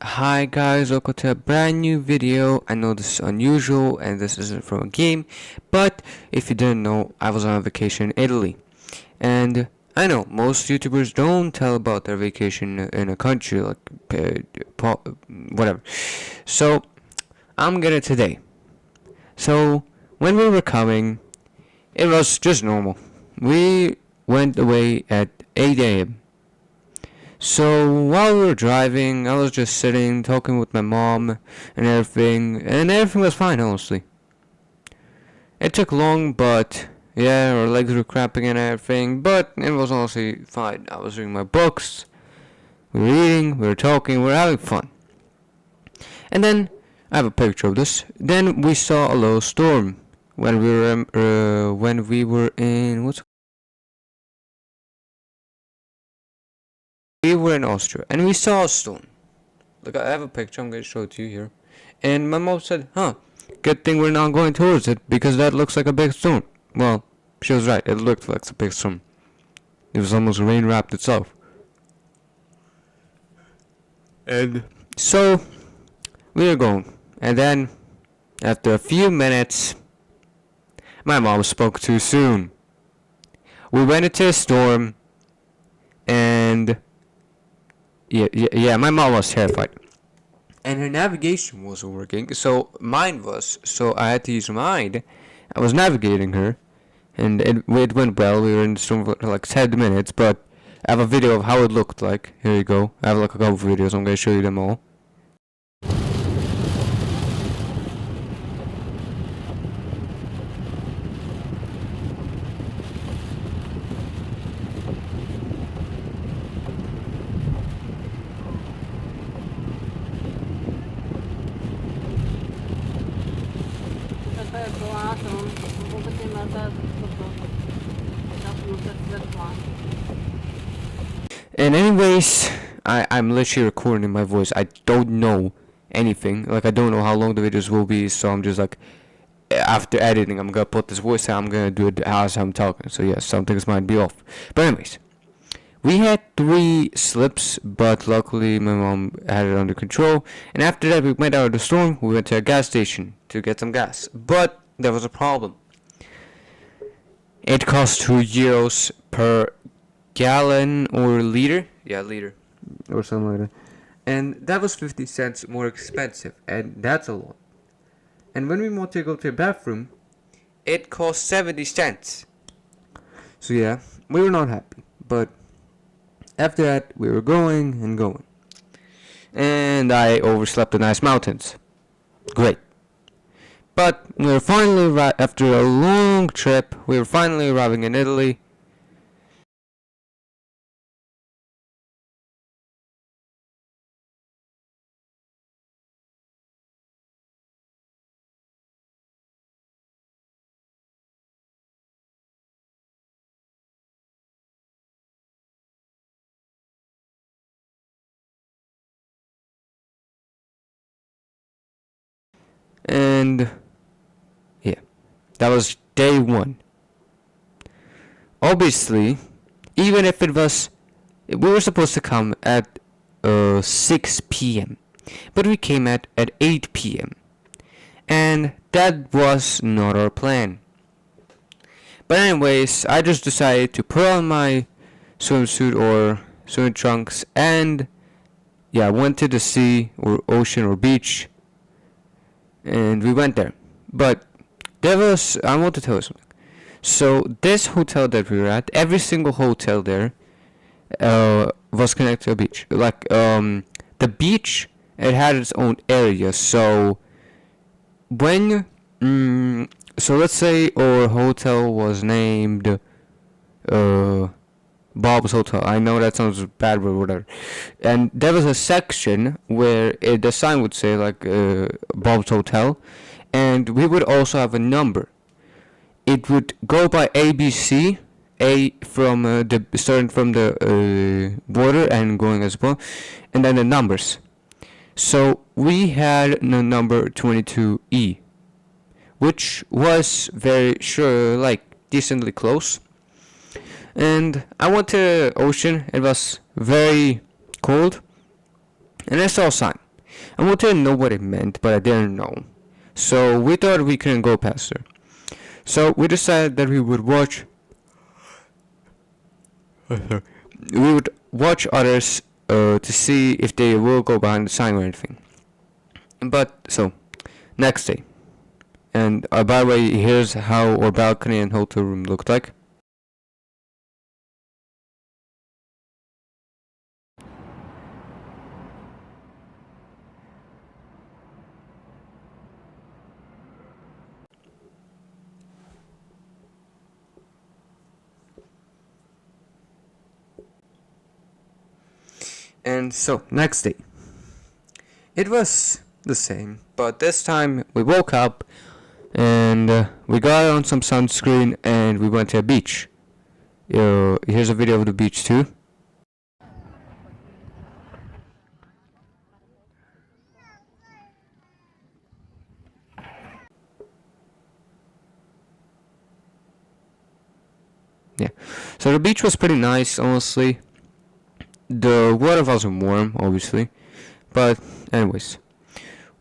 Hi guys, welcome to a brand new video. I know this is unusual and this isn't from a game, but if you didn't know, I was on a vacation in Italy. And I know most YouTubers don't tell about their vacation in a country like whatever. So I'm gonna today. So when we were coming, it was just normal. We went away at 8 a.m. So while we were driving, I was just sitting, talking with my mom and everything was fine, honestly. It took long, but yeah, our legs were cramping and everything, but it was honestly fine. I was reading my books, we were eating, we were talking, we were having fun. And then, I have a picture of this. Then we saw a little storm when we were in, we were in Austria, and we saw a storm. Look, I have a picture, I'm going to show it to you here. And my mom said, good thing we're not going towards it, because that looks like a big storm. Well, she was right, it looked like a big storm. It was almost rain wrapped itself. And so, we were going. And then, after a few minutes, my mom spoke too soon. We went into a storm, and yeah, my mom was terrified. And her navigation wasn't working, so mine was. So I had to use mine. I was navigating her, and it went well. We were in the storm for like 10 minutes, but I have a video of how it looked like. Here you go. I have like a couple of videos. I'm gonna show you them all. And anyways, I'm literally recording my voice. I don't know anything. Like, I don't know how long the videos will be, so I'm just like, after editing, I'm gonna put this voice out. I'm gonna do it as I'm talking. So yes, some things might be off. But anyways, we had 3 slips, but luckily my mom had it under control. And after that, we went out of the storm. We went to a gas station to get some gas. But there was a problem. It cost €2 per gallon or liter. Yeah, liter. Or something like that. And that was 50 cents more expensive. And that's a lot. And when we want to go to the bathroom, it cost 70 cents. So yeah, we were not happy. But after that, we were going and going. And I overslept the nice mountains. Great. But we were finally, after a long trip, we were finally arriving in Italy. And yeah, that was day 1. Obviously, even if we were supposed to come at 6 p.m. But we came at 8 p.m. And that was not our plan. But anyways, I just decided to put on my swimsuit or swim trunks and yeah, went to the sea or ocean or beach and we went there. But I want to tell you something. So this hotel that we were at, every single hotel there was connected to a beach. Like the beach, it had its own area. So when so let's say our hotel was named Bob's Hotel. I know that sounds bad, but whatever. And there was a section where the sign would say like Bob's Hotel, and we would also have a number. It would go by ABC, A from starting from the border and going as well, and then the numbers. So we had the number 22E, which was very sure like decently close. And I went to the ocean. It was very cold, and I saw a sign. And we didn't know what it meant, but I didn't know. So we thought we couldn't go past her. So we decided that we would watch others to see if they will go behind the sign or anything. But so next day, and by the way, here's how our balcony and hotel room looked like. And so next day, it was the same, but this time we woke up and we got on some sunscreen and we went to a beach. Here's a video of the beach too. Yeah, so the beach was pretty nice, honestly. The water wasn't warm, obviously, but anyways,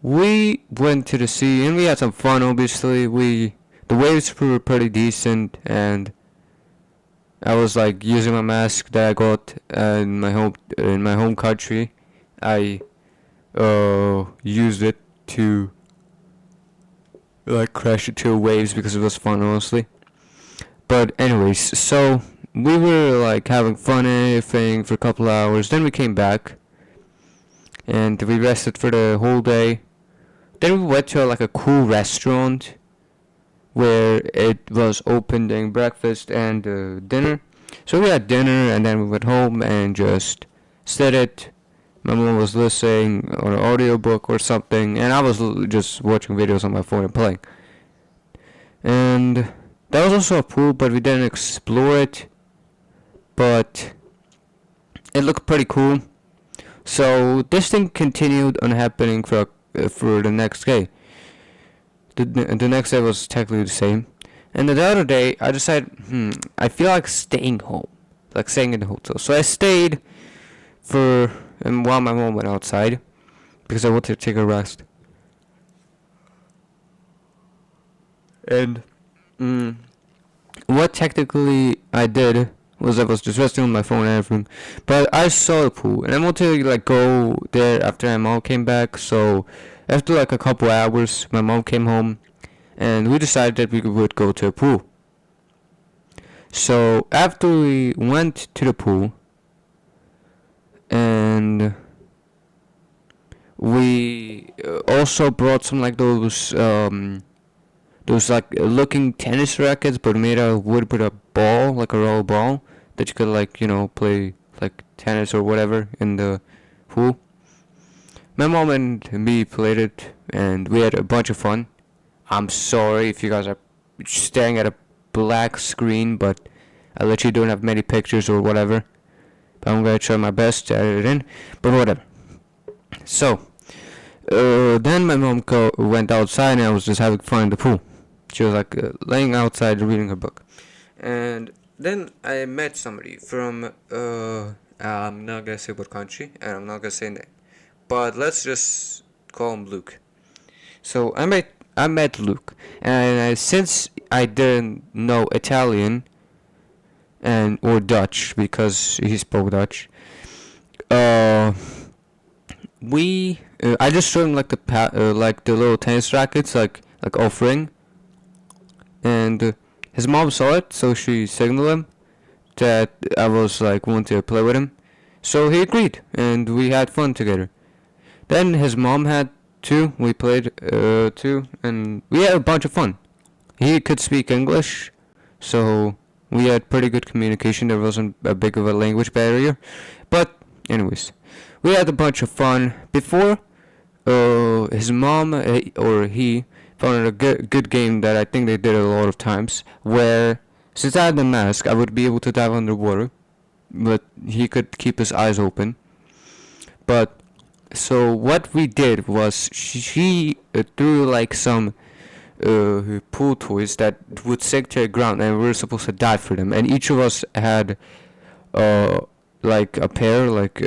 we went to the sea and we had some fun. Obviously, the waves were pretty decent, and I was like using my mask that I got in my home country. I used it to like crash into waves because it was fun, honestly. But anyways, so we were like having fun and everything for a couple hours. Then we came back and we rested for the whole day. Then we went to like a cool restaurant where it was open during breakfast and dinner. So we had dinner and then we went home and just said it. My mom was listening on an audiobook or something, and I was just watching videos on my phone and playing. And there was also a pool, but we didn't explore it. But it looked pretty cool. So this thing continued on happening for the next day. The next day was technically the same. And the other day, I decided, I feel like staying home, like staying in the hotel. So I stayed while my mom went outside because I wanted to take a rest. And what technically I did was I was just resting on my phone and everything, but I saw the pool and I wanted to like go there after my mom came back. So after like a couple hours, my mom came home, and we decided that we would go to a pool. So after we went to the pool, and we also brought some like those like looking tennis rackets, but made out of wood with a ball, like a roll ball, that you could like play like tennis or whatever in the pool. My mom and me played it, and we had a bunch of fun. I'm sorry if you guys are staring at a black screen, but I literally don't have many pictures or whatever. But I'm gonna try my best to edit it in, but whatever. So, then my mom went outside, and I was just having fun in the pool. She was like laying outside reading her book. And then I met somebody from, I'm not gonna say what country, and I'm not gonna say name. But let's just call him Luke. So I met Luke, and since I didn't know Italian or Dutch because he spoke Dutch, I just showed him like the little tennis rackets like offering, and his mom saw it, so she signaled him that I was like wanting to play with him, so he agreed, and we had fun together. Then his mom had too. We played too, and we had a bunch of fun. He could speak English, so we had pretty good communication. There wasn't a big of a language barrier. But anyways, we had a bunch of fun. Before his mom or he found a good game that I think they did a lot of times, where since I had the mask, I would be able to dive underwater, but he could keep his eyes open. But so what we did was she threw like some pool toys that would sink to the ground, and we were supposed to dive for them. And each of us had like a pair. Like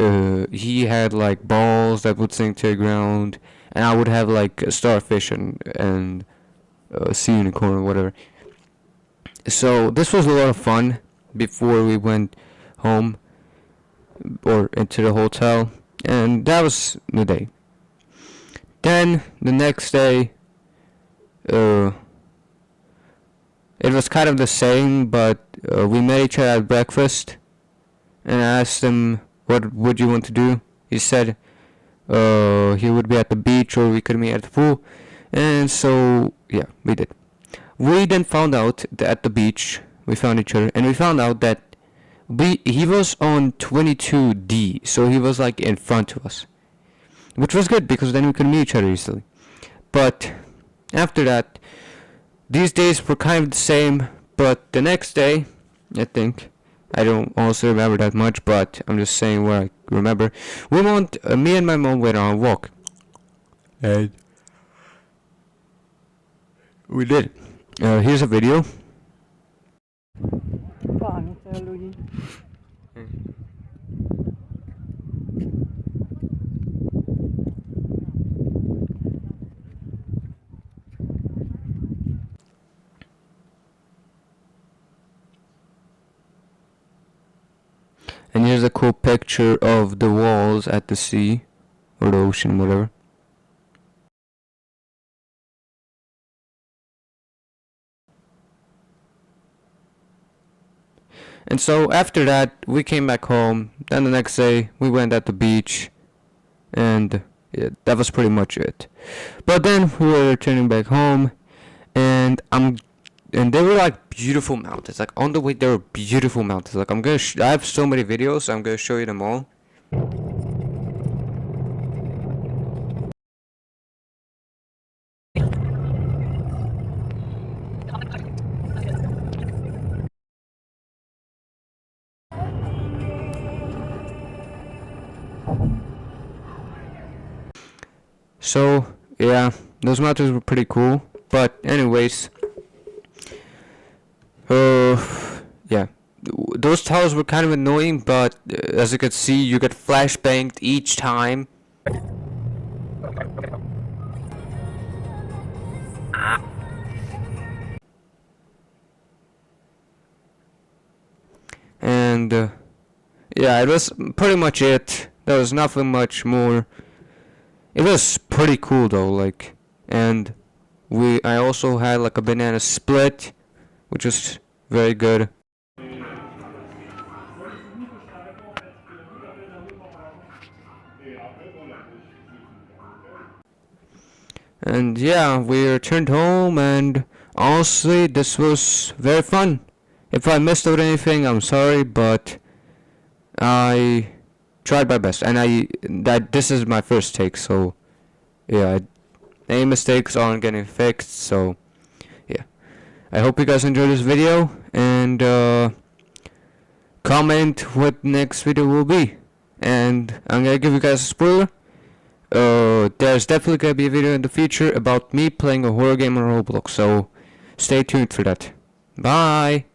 he had like balls that would sink to the ground, and I would have like a starfish and sea unicorn or whatever. So this was a lot of fun before we went home or into the hotel, and that was the day. Then the next day, uh, it was kind of the same, but we met each other at breakfast, and I asked him what would you want to do. He said he would be at the beach or we could meet at the pool, and so yeah, we did. We then found out that at the beach we found each other, and we found out that he was on 22D, so he was like in front of us, which was good because then we could meet each other easily. But after that, these days were kind of the same, but the next day, I think, I don't also remember that much, but I'm just saying what I remember. Me and my mom went on a walk, and we did. Here's a video. And here's a cool picture of the walls at the sea, or the ocean, whatever. And so after that, we came back home. Then the next day, we went at the beach, and yeah, that was pretty much it. But then we were returning back home, and they were like beautiful mountains. Like on the way, there were beautiful mountains. Like I have so many videos. So I'm gonna show you them all. So yeah, those mountains were pretty cool. But anyways, yeah, those towers were kind of annoying. But as you could see, you get flashbanged each time. And yeah, it was pretty much it. There was nothing much more. It was pretty cool though, like, and I also had like a banana split, which was very good. And yeah, we returned home, and honestly, this was very fun. If I missed out anything, I'm sorry, but I tried my best, and this is my first take, so yeah, any mistakes aren't getting fixed. So yeah, I hope you guys enjoyed this video, and comment what next video will be. And I'm gonna give you guys a spoiler. There's definitely gonna be a video in the future about me playing a horror game on Roblox, so stay tuned for that. Bye.